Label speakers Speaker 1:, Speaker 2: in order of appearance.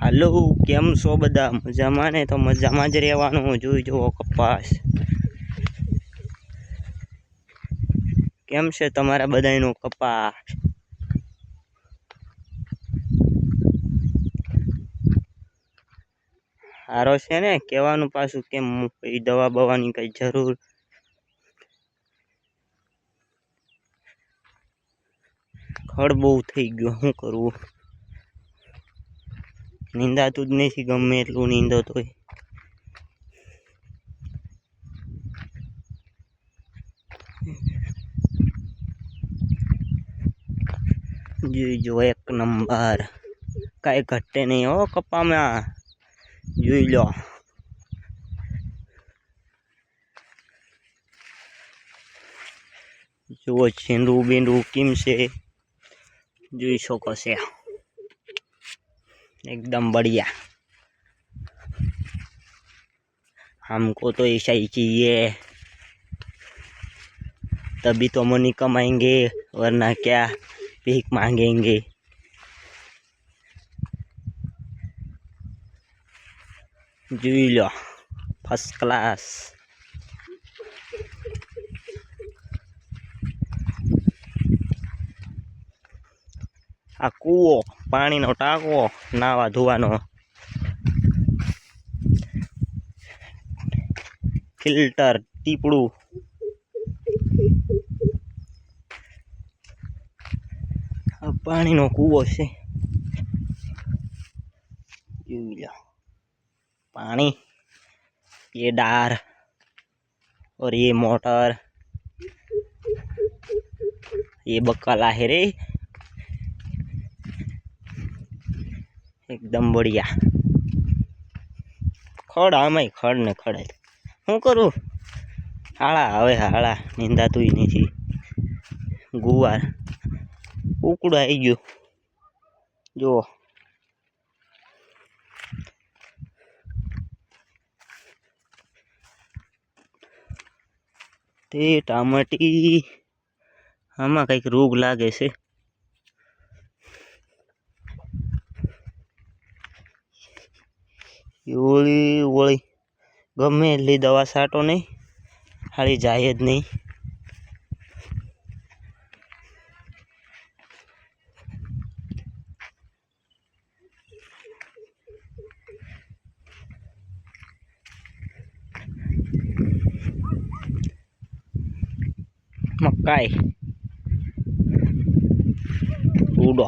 Speaker 1: હાલો, કેમ છો બધા? મજામાં ને? તો મજામાં જ રહેવાનું. જોઈ જુઓ કપાસ કેમ છે તમારા બધાનો કપાસ. સારો છે ને? કહેવાનું પાછું કેમ કઈ દવા બવાની કઈ જરૂર? ખડ બહુ થઈ ગયો, શું કરવું? નીંદાતું જ નથી, ગમે એટલું નીંદો તોય. જોઈ જો એક નંબર, કઈ ઘટે નહીં હો કપામાં. જોઈ લો, જુઓ છીંડું બીંડું કેમ છે, જોઈ શકો છે. एकदम बढ़िया। हमको तो ऐसा ही चाहिए, तभी तो मनी कमाएंगे, वरना क्या भीख मांगेंगे। જોઈ લો, ફર્સ્ટ ક્લાસ। આ કૂવો, પાણીનો ટાંકો, નાવા ધોવાનો, ફિલ્ટર, ટીપડું, આ પાણીનો કૂવો છે। જોઈ લો, पानी, ये डार और ये मोटर, ये बकाला है रे, एकदम बढ़िया। खड़ आम खड़ ने खड़े शू करूँ? हाड़ा हवे हाड़ा निंदातुं नहीं। गुवार उकड़ू आई गयो, जो ते टामाटी आमा कईक रोग लागे छे। ओली ओली गमे एटली दवा छाटो नहीं, हाली जाए ज नहीं। मकाई उडो।